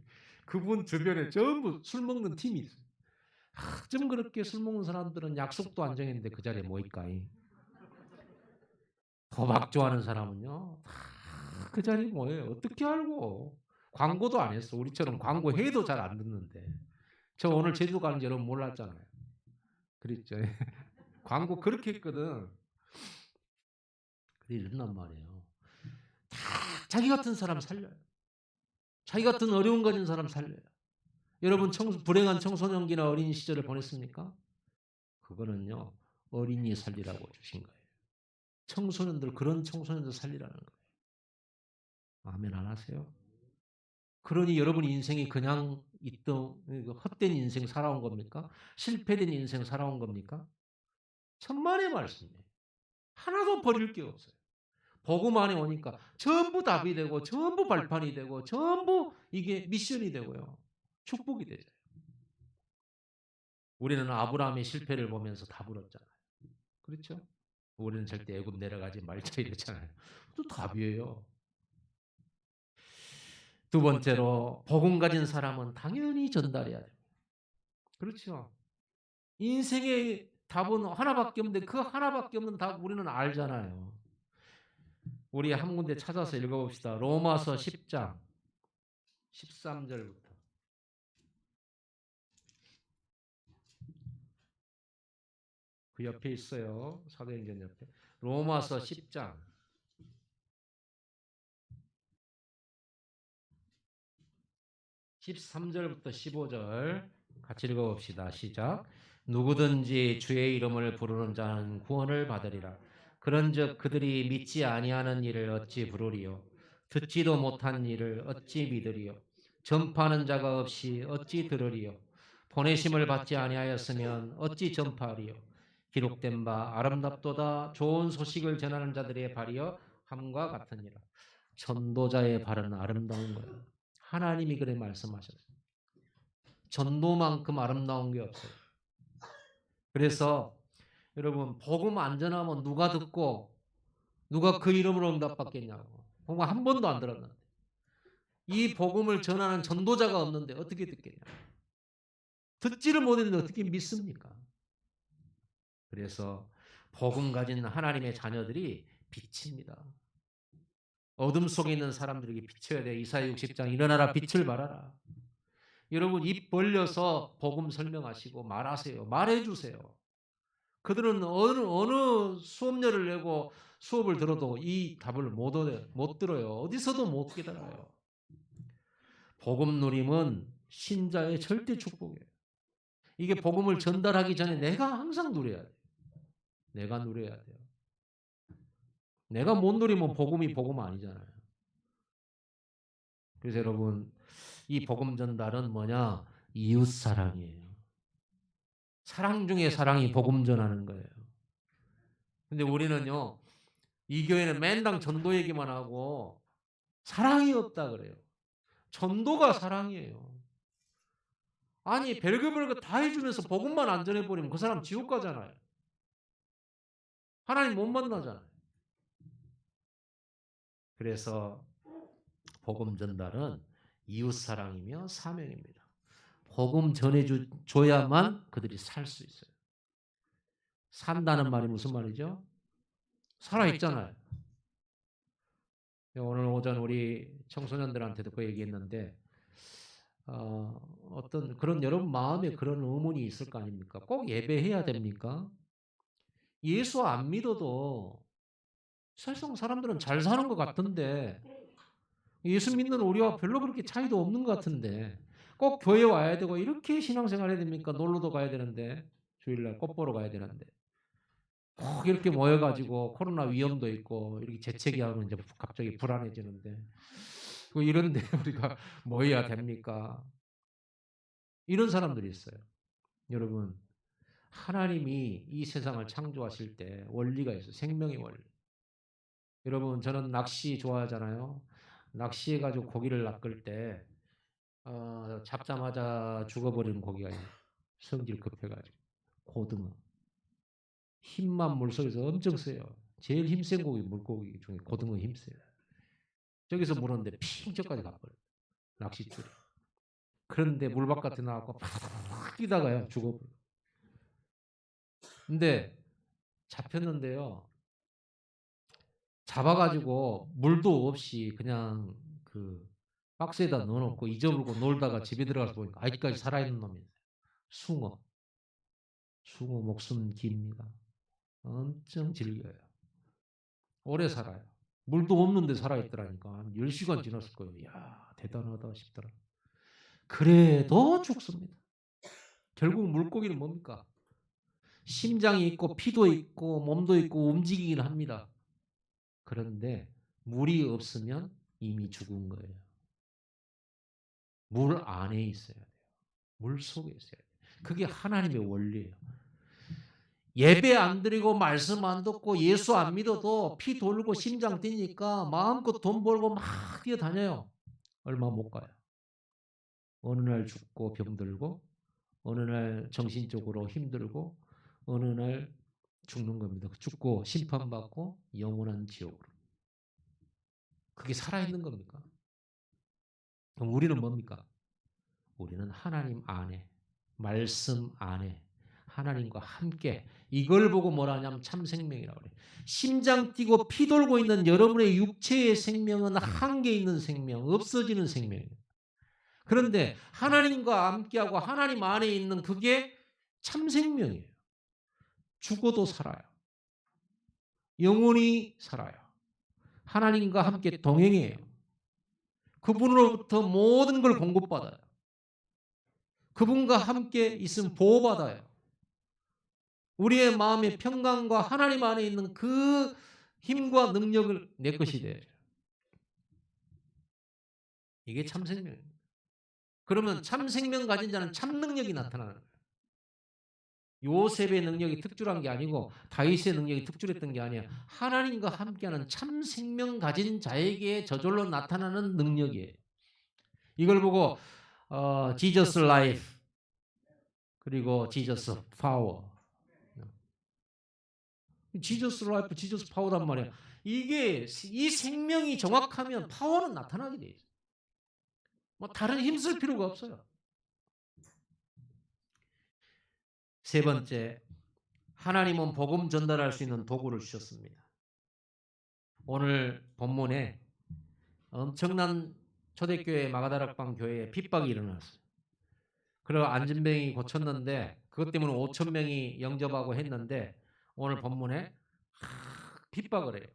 그분 주변에 전부 술 먹는 팀이 있어요. 좀 그렇게 술 먹는 사람들은 약속도 안 정했는데 그 자리에 모일까이. 도박 좋아하는 사람은요, 그 자리에 뭐예요? 어떻게 알고? 광고도 안 했어. 우리처럼 광고해도 잘 안 듣는데. 저 오늘 제주도 가는 지 여러분 몰랐잖아요. 그랬죠. 광고 그렇게 했거든. 그래 이런단 말이에요. 다 자기 같은 사람 살려요. 자기 같은 어려움 가진 사람 살려요. 여러분 불행한 청소년기나 어린 시절을 보냈습니까? 그거는요. 어린이 살리라고 주신 거예요. 청소년들 그런 청소년들 살리라는 거예요. 아멘 안 하세요? 그러니 여러분 인생이 그냥 있던 헛된 인생 살아온 겁니까? 실패된 인생 살아온 겁니까? 천만의 말씀이에요. 하나도 버릴 게 없어요. 복음 안에 오니까 전부 답이 되고 전부 발판이 되고 전부 이게 미션이 되고요. 축복이 되죠. 우리는 아브라함의 실패를 보면서 답을 얻잖아요. 그렇죠? 우리는 절대 애굽 내려가지 말자 이랬잖아요. 또 답이에요. 두 번째로 복음 가진 사람은 당연히 전달해야 돼요. 그렇죠? 인생의 답은 하나밖에 없는데 그 하나밖에 없는 답 우리는 알잖아요. 우리 한 군데 찾아서 읽어봅시다. 로마서 10장 13절부터. 그 옆에 있어요. 사도행전 옆에. 로마서 10장 13절부터 15절 같이 읽어봅시다. 시작. 누구든지 주의 이름을 부르는 자는 구원을 받으리라. 그런즉 그들이 믿지 아니하는 일을 어찌 부르리요? 듣지도 못한 일을 어찌 믿으리요? 전파하는 자가 없이 어찌 들으리요? 보내심을 받지 아니하였으면 어찌 전파하리요? 기록된 바 아름답도다 좋은 소식을 전하는 자들의 발이여 함과 같으니라. 전도자의 발은 아름다운 거예요. 하나님이 그래 말씀하셨어요. 전도만큼 아름다운 게 없어요. 그래서 여러분 복음 안 전하면 누가 듣고 누가 그 이름으로 응답받겠냐고. 복음 한 번도 안 들었는데. 이 복음을 전하는 전도자가 없는데 어떻게 듣겠냐. 듣지를 못했는데 어떻게 믿습니까? 그래서 복음 가진 하나님의 자녀들이 빛입니다. 어둠 속에 있는 사람들에게 비춰야 돼. 이사야 60장 일어나라 빛을 발하라. 여러분 입 벌려서 복음 설명하시고 말하세요. 말해주세요. 그들은 어느 수업료를 내고 수업을 들어도 이 답을 못 들어요. 어디서도 못 깨달아요. 복음 누림은 신자의 절대 축복이에요. 이게 복음을 전달하기 전에 내가 항상 누려야 돼요. 내가 누려야 돼요. 내가 못 누리면 복음이 복음 아니잖아요. 그래서 여러분 이 복음 전달은 뭐냐? 이웃 사랑이에요. 사랑 중에 사랑이 복음 전하는 거예요. 근데 우리는요, 이 교회는 맨날 전도 얘기만 하고 사랑이 없다 그래요. 전도가 사랑이에요. 아니 별거 다 해주면서 복음만 안 전해버리면 그 사람 지옥 가잖아요. 하나님 못 만나잖아요. 그래서 복음 전달은 이웃 사랑이며 사명입니다. 복음 전해줘야만 그들이 살 수 있어요. 산다는 말이 무슨 말이죠? 살아있잖아요. 오늘 오전 우리 청소년들한테도 그 얘기했는데 어떤 그런 여러분 마음에 그런 의문이 있을 거 아닙니까? 꼭 예배해야 됩니까? 예수 안 믿어도 세상 사람들은 잘 사는 것 같은데 예수 믿는 우리와 별로 그렇게 차이도 없는 것 같은데 꼭 교회 와야 되고 이렇게 신앙생활 해야 됩니까? 놀러도 가야 되는데 주일날 꽃 보러 가야 되는데 꼭 이렇게 모여가지고 코로나 위험도 있고 이렇게 재채기 하면 이제 갑자기 불안해지는데 이런데 우리가 모여야 됩니까? 이런 사람들이 있어요. 여러분 하나님이 이 세상을 창조하실 때 원리가 있어요. 생명의 원리. 여러분 저는 낚시 좋아하잖아요. 낚시해가지고 고기를 낚을 때 잡자마자 죽어버리는 고기가 있어요. 성질 급해가지고. 고등어. 힘만 물속에서 엄청 세요. 제일 힘센 고기 물고기 중에 고등어 힘세요. 저기서 물었는데 핑저까지 가버려요. 낚싯줄이. 그런데 물 바깥에 나와서 팍 뛰다가요 죽어버려요. 근데 잡혔는데요. 잡아가지고 물도 없이 그냥 그 박스에다 넣어놓고 잊어버리고 놀다가 집에 들어가서 보니까 아직까지 살아있는 놈이 있어요. 숭어. 숭어 목숨 깁니다. 엄청 질겨요. 오래 살아요. 물도 없는데 살아있더라니까. 한 10시간 지났을 거예요. 이야, 대단하다 싶더라. 그래도 죽습니다. 결국 물고기는 뭡니까? 심장이 있고 피도 있고 몸도 있고 움직이긴 합니다. 그런데 물이 없으면 이미 죽은 거예요. 물 안에 있어야 돼요. 물 속에 있어야 돼요. 그게 하나님의 원리예요. 예배 안 드리고 말씀 안 듣고 예수 안 믿어도 피 돌고 심장 뛰니까 마음껏 돈 벌고 막 뛰어다녀요. 얼마 못 가요. 어느 날 죽고 병들고 어느 날 정신적으로 힘들고 어느 날 죽는 겁니다. 죽고 심판받고 영원한 지옥으로. 그게 살아있는 겁니까? 그럼 우리는 뭡니까? 우리는 하나님 안에, 말씀 안에, 하나님과 함께 이걸 보고 뭐라 하냐면 참 생명이라고 그래요. 심장 뛰고 피 돌고 있는 여러분의 육체의 생명은 한계 있는 생명, 없어지는 생명이에요. 그런데 하나님과 함께하고 하나님 안에 있는 그게 참 생명이에요. 죽어도 살아요. 영원히 살아요. 하나님과 함께 동행해요. 그분으로부터 모든 걸 공급받아요. 그분과 함께 있으면 보호받아요. 우리의 마음의 평강과 하나님 안에 있는 그 힘과 능력을 내 것이 돼요. 이게 참 생명이에요. 그러면 참 생명 가진 자는 참 능력이 나타나는 거예요. 요셉의 능력이 특출한 게 아니고 다윗의 능력이 특출했던 게 아니야. 하나님과 함께하는 참 생명 가진 자에게 저절로 나타나는 능력이에요. 이걸 보고 Jesus Life 그리고 Jesus Power, Jesus Life, Jesus Power란 말이야. 이게 이 생명이 정확하면 파워는 나타나게 돼 있어. 뭐 다른 힘쓸 필요가 없어요. 세 번째, 하나님은 복음 전달할 수 있는 도구를 주셨습니다. 오늘 본문에 엄청난 초대교회 마가다락방 교회에 핍박이 일어났어요. 그리고 안진병이 고쳤는데 그것 때문에 5천 명이 영접하고 했는데 오늘 본문에 핍박을 해요.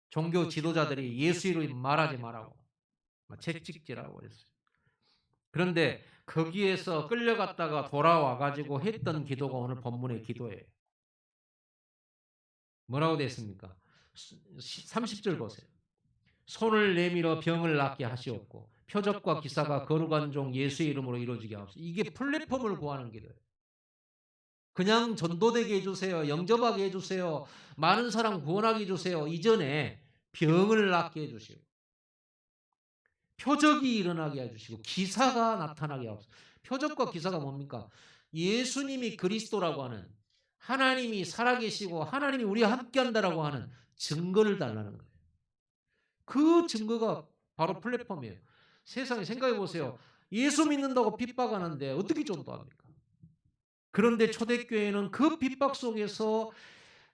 종교 지도자들이 예수 이름 말하지 말라고 채찍질하고 그랬어요. 그런데 거기에서 끌려갔다가 돌아와 가지고 했던 기도가 오늘 본문의 기도예요. 뭐라고 됐습니까? 30절 보세요. 손을 내밀어 병을 낫게 하시옵고 표적과 기사가 거룩한 종 예수의 이름으로 이루어지게 하옵소서. 이게 플랫폼을 구하는 기도예요. 그냥 전도되게 해주세요. 영접하게 해주세요. 많은 사람 구원하게 해주세요. 이전에 병을 낫게 해주시고 표적이 일어나게 해주시고 기사가 나타나게 하옵소서. 표적과 기사가 뭡니까? 예수님이 그리스도라고 하는 하나님이 살아계시고 하나님이 우리와 함께한다라고 하는 증거를 달라는 거예요. 그 증거가 바로 플랫폼이에요. 세상에 생각해 보세요. 예수 믿는다고 핍박하는데 어떻게 전도합니까? 그런데 초대교회는 그 핍박 속에서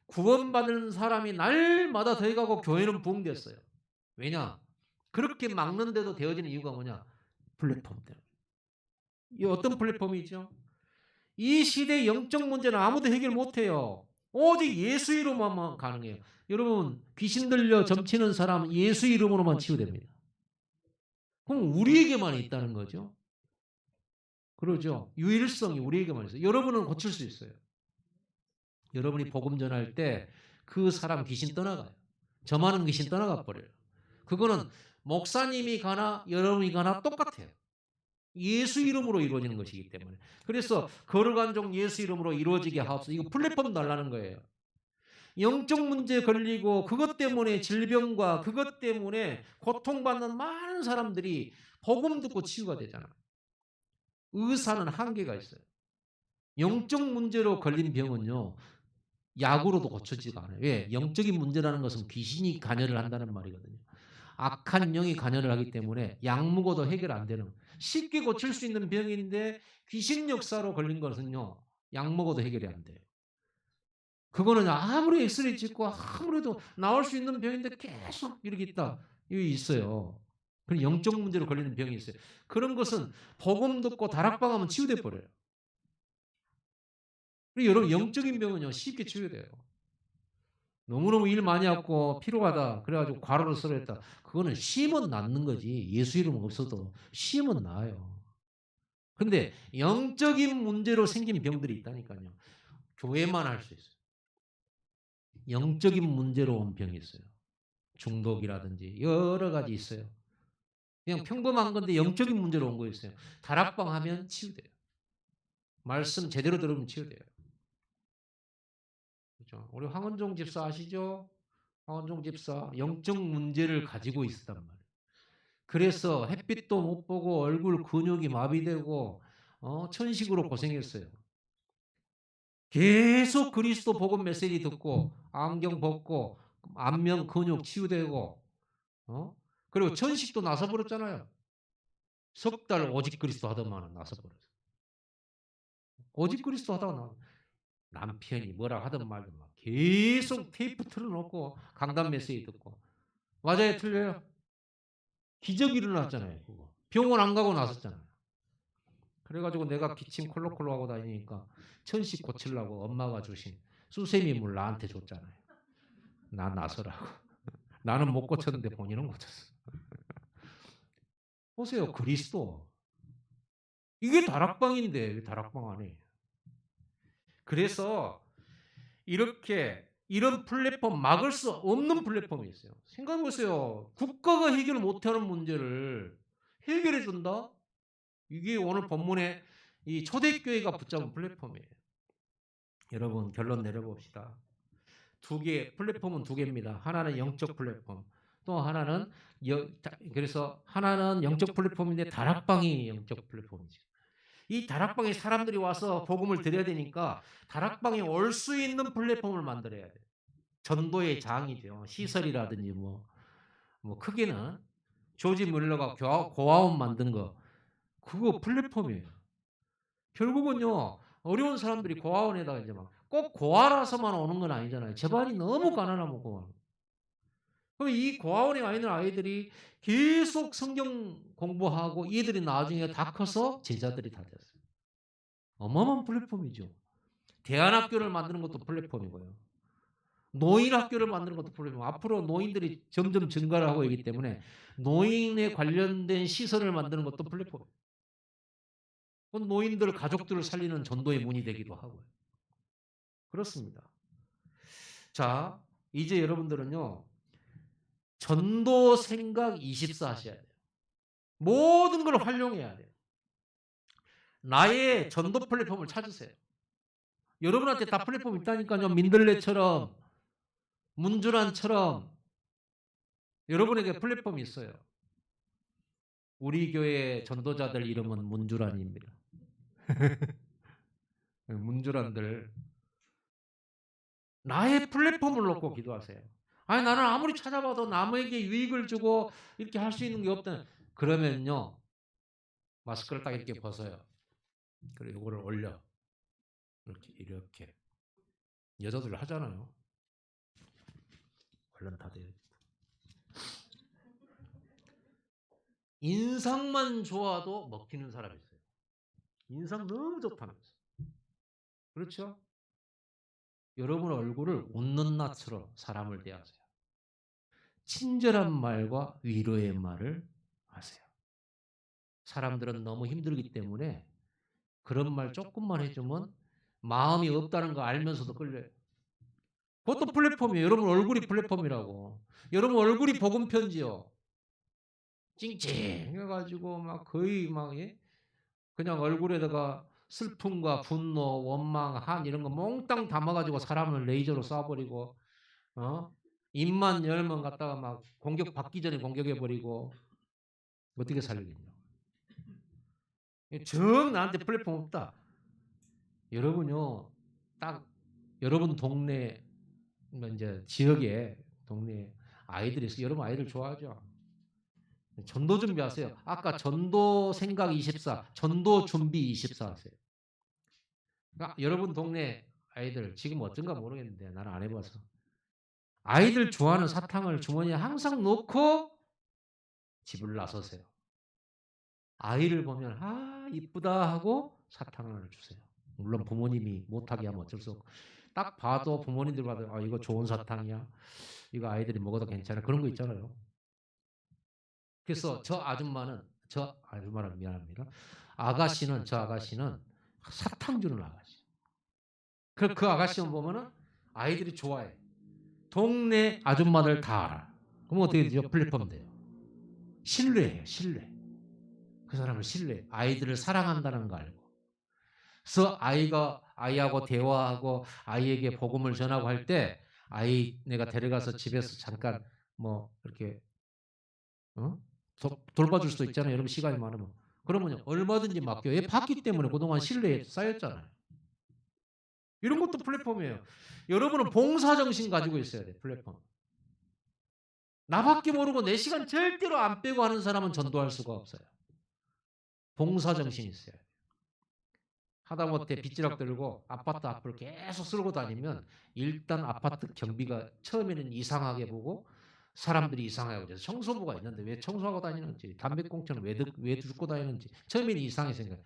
구원받는 사람이 날마다 더해가고 교회는 부흥됐어요. 왜냐? 그렇게 막는데도 되어지는 이유가 뭐냐? 플랫폼 때문에. 이 어떤 플랫폼이죠? 이 시대의 영적 문제는 아무도 해결 못해요. 오직 예수 이름으로만 가능해요. 여러분 귀신 들려 점치는 사람은 예수 이름으로만 치유됩니다. 그럼 우리에게만 있다는 거죠. 그러죠. 유일성이 우리에게만 있어요. 여러분은 고칠 수 있어요. 여러분이 복음 전할 때 그 사람 귀신 떠나가요. 저만은 귀신 떠나가 버려요. 그거는 목사님이 가나 여러분이 가나 똑같아요. 예수 이름으로 이루어지는 것이기 때문에. 그래서 거룩한 종 예수 이름으로 이루어지게 하옵소서. 이거 플랫폼 달라는 거예요. 영적 문제 걸리고 그것 때문에 질병과 그것 때문에 고통받는 많은 사람들이 복음 듣고 치유가 되잖아. 의사는 한계가 있어요. 영적 문제로 걸린 병은요. 약으로도 고쳐지지가 않아요. 왜? 영적인 문제라는 것은 귀신이 관여를 한다는 말이거든요. 악한 영이 관여를 하기 때문에 약 먹어도 해결 안 되는 쉽게 고칠 수 있는 병인데 귀신 역사로 걸린 것은요. 약 먹어도 해결이 안 돼요. 그거는 아무리 엑스레이 찍고 아무래도 나올 수 있는 병인데 계속 이렇게 있다. 이게 있어요. 그런 영적 문제로 걸리는 병이 있어요. 그런 것은 복음 듣고 다락방하면 치유돼 버려요. 그리고 여러분 영적인 병은요 쉽게 치유돼요. 너무너무 일 많이 하고 피로하다 그래가지고 과로를 썰었다. 그거는 쉬면 낫는 거지. 예수 이름 없어도 쉬면 나아요. 근데 영적인 문제로 생긴 병들이 있다니까요. 교회만 할 수 있어요. 영적인 문제로 온 병이 있어요. 중독이라든지 여러 가지 있어요. 그냥 평범한 건데 영적인 문제로 온 거였어요. 다락방 하면 치유돼요. 말씀 제대로 들으면 치유돼요. 그죠? 우리 황원종 집사 아시죠? 황원종 집사 영적 문제를 가지고 있었단 말이에요. 그래서 햇빛도 못 보고 얼굴 근육이 마비되고 천식으로 고생했어요. 계속 그리스도 복음 메시지 듣고 안경 벗고 안면 근육 치유되고 그리고 천식도 나서 버렸잖아요. 석 달 오직 그리스도 하더만 나서 버렸어. 오직 그리스도 하다가 남편이 뭐라 하든 말든 막 계속 테이프 틀어놓고 강단 메시지 듣고 맞아요 틀려요? 기적이 일어났잖아요. 그거. 병원 안 가고 나섰잖아요. 그래가지고 내가 기침 콜록콜록 하고 다니니까 천식 고치려고 엄마가 주신 수세미 물 나한테 줬잖아요. 나 나서라고. 나는 못 고쳤는데 본인은 고쳤어. 보세요. 그리스도. 이게 다락방인데 왜 다락방 안에. 그래서 이렇게 이런 플랫폼 막을 수 없는 플랫폼이 있어요. 생각해보세요. 국가가 해결 못하는 문제를 해결해 준다? 이게 오늘 본문에 이 초대교회가 붙잡은 플랫폼이에요. 여러분 결론 내려봅시다. 플랫폼은 두 개입니다. 하나는 영적 플랫폼, 또 하나는 그래서 하나는 영적 플랫폼인데 다락방이 영적 플랫폼이죠. 이 다락방에 사람들이 와서 복음을 드려야 되니까 다락방에 올 수 있는 플랫폼을 만들어야 돼요. 전도의 장이죠. 시설이라든지 뭐 크게는 조지 뮬러가 고아원 만든 거 그거 플랫폼이에요. 결국은요 어려운 사람들이 고아원에다가 이제 막 꼭 고아라서만 오는 건 아니잖아요. 집안이 너무 가난하면 고아원. 그럼 이 고아원에 와 있는 아이들이 계속 성경 공부하고 이들이 나중에 다 커서 제자들이 다 됐어요. 어마어마한 플랫폼이죠. 대안학교를 만드는 것도 플랫폼이고요. 노인학교를 만드는 것도 플랫폼. 앞으로 노인들이 점점 증가를 하고 있기 때문에 노인에 관련된 시설을 만드는 것도 플랫폼. 노인들 가족들을 살리는 전도의 문이 되기도 하고요. 그렇습니다. 자, 이제 여러분들은요. 전도 생각 24 하셔야 돼요. 모든 걸 활용해야 돼요. 나의 전도 플랫폼을 찾으세요. 여러분한테 다 플랫폼 있다니까요. 민들레처럼 문주란처럼 여러분에게 플랫폼이 있어요. 우리 교회 전도자들 이름은 문주란입니다. 문주란들 나의 플랫폼을 놓고 기도하세요. 아니 나는 아무리 찾아봐도 남에게 유익을 주고 이렇게 할 수 있는 게 없다. 그러면요 마스크를 딱 이렇게 벗어요. 그리고 이거를 올려 이렇게 여자들 하잖아요. 얼른 다 돼요. 인상만 좋아도 먹히는 사람이 있어요. 인상 너무 좋다면서. 그렇죠? 여러분 얼굴을 웃는 낯으로 사람을 대하세요. 친절한 말과 위로의 말을 하세요. 사람들은 너무 힘들기 때문에 그런 말 조금만 해주면 마음이 없다는 거 알면서도 끌려요. 그것도 플랫폼이에요. 여러분 얼굴이 플랫폼이라고. 여러분 얼굴이 복음 편지요. 찡찡해가지고 막 거의 막 그냥 얼굴에다가 슬픔과 분노, 원망, 한 이런 거 몽땅 담아가지고 사람을 레이저로 쏴버리고 입만 열면 갖다가 막 공격 받기 전에 공격해버리고 어떻게 살리겠냐. 정 나한테 플랫폼 없다. 여러분요 딱 여러분 동네 이제 지역에 동네 아이들이 있어요. 여러분 아이들 좋아하죠. 전도 준비하세요. 아까 전도 생각 24, 전도 준비 24 하세요. 그러니까 여러분 동네 아이들 지금 어떤가 모르겠는데 나는 안 해봐서 아이들 좋아하는 사탕을 주머니에 항상 넣고 집을 나서세요. 아이를 보면 이쁘다 하고 사탕을 주세요. 물론 부모님이 못하게 하면 어쩔 수 없고 딱 봐도 부모님들 봐도 이거 좋은 사탕이야. 이거 아이들이 먹어도 괜찮아. 그런 거 있잖아요. 그래서 저 아줌마는 미안합니다. 저 아가씨는 사탕 주는 아가씨. 그 아가씨만 보면은 아이들이 좋아해. 동네 아줌마들 다 알아. 그럼 어떻게 되죠? 플랫폼 돼요. 신뢰해요. 신뢰. 그 사람을 신뢰해. 아이들을 사랑한다는 거 알고. 그래서 아이하고 대화하고 아이에게 복음을 전하고 할 때 아이 내가 데려가서 집에서 잠깐 뭐 이렇게 어? 돌봐줄 수도 있잖아요. 여러분 시간이 많으면. 그러면요 얼마든지 맡겨요. 얘 봤기 때문에 그동안 신뢰에 쌓였잖아요. 이런 것도 플랫폼이에요. 여러분은 봉사정신 가지고 있어야 돼. 플랫폼. 나밖에 모르고 내 시간 절대로 안 빼고 하는 사람은 전도할 수가 없어요. 봉사정신이 있어야 돼요. 하다못해 빗지락 들고 아파트 앞을 계속 쓸고 다니면 일단 아파트 경비가 처음에는 이상하게 보고 사람들이 이상하게 보죠. 청소부가 있는데 왜 청소하고 다니는지 담배꽁초는 왜 줍고 다니는지 처음에는 이상하게 생겨요.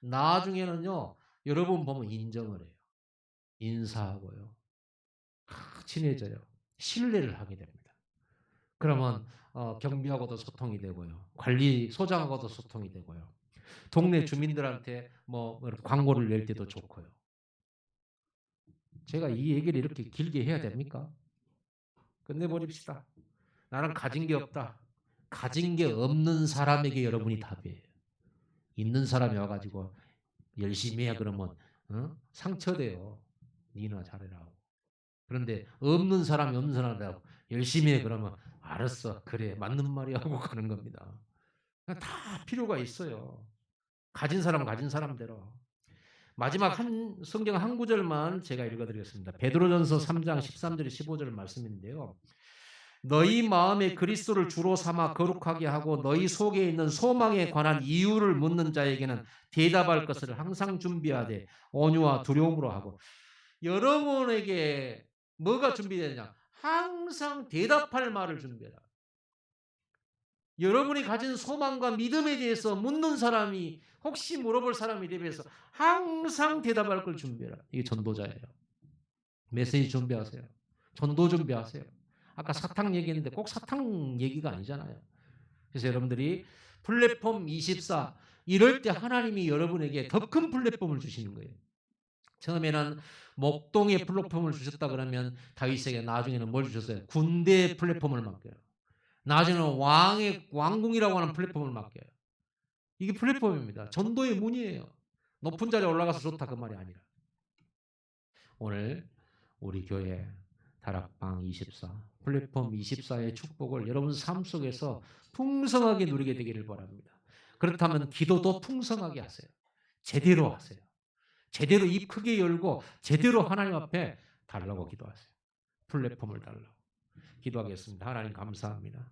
나중에는요. 여러분 보면 인정을 해요. 인사하고요. 친해져요. 신뢰를 하게 됩니다. 그러면 경비하고도 소통이 되고요. 소장하고도 소통이 되고요. 동네 주민들한테 뭐 광고를 낼 때도 좋고요. 제가 이 얘기를 이렇게 길게 해야 됩니까? 끝내버립시다. 나는 가진 게 없다. 가진 게 없는 사람에게 여러분이 답이에요. 있는 사람이 와가지고 열심히 해 그러면 상처돼요. 니나 잘해라. 그런데 없는 사람이 없는 사람이라고 열심히 해 그러면 알았어. 그래. 맞는 말이 하고 가는 겁니다. 다 필요가 있어요. 가진 사람은 가진 사람대로. 마지막 성경 한 구절만 제가 읽어드리겠습니다. 베드로전서 3장 13절 15절 말씀인데요. 너희 마음에 그리스도를 주로 삼아 거룩하게 하고 너희 속에 있는 소망에 관한 이유를 묻는 자에게는 대답할 것을 항상 준비하되 온유와 두려움으로 하고 여러분에게 뭐가 준비되느냐? 항상 대답할 말을 준비해라. 여러분이 가진 소망과 믿음에 대해서 묻는 사람이 혹시 물어볼 사람이 되면서 항상 대답할 걸 준비해라. 이게 전도자예요. 메시지 준비하세요. 전도 준비하세요. 아까 사탕 얘기했는데 꼭 사탕 얘기가 아니잖아요. 그래서 여러분들이 플랫폼 24 이럴 때 하나님이 여러분에게 더 큰 플랫폼을 주시는 거예요. 처음에는 목동의 플랫폼을 주셨다 그러면 다윗에게 나중에는 뭘 주셨어요? 군대의 플랫폼을 맡겨요. 나중에는 왕궁이라고 하는 플랫폼을 맡겨요. 이게 플랫폼입니다. 전도의 문이에요. 높은 자리에 올라가서 좋다 그 말이 아니라. 오늘 우리 교회 다락방 24 플랫폼 24의 축복을 여러분 삶 속에서 풍성하게 누리게 되기를 바랍니다. 그렇다면 기도도 풍성하게 하세요. 제대로 하세요. 제대로 입 크게 열고 제대로 하나님 앞에 달라고 기도하세요. 플랫폼을 달라고. 기도하겠습니다. 하나님 감사합니다.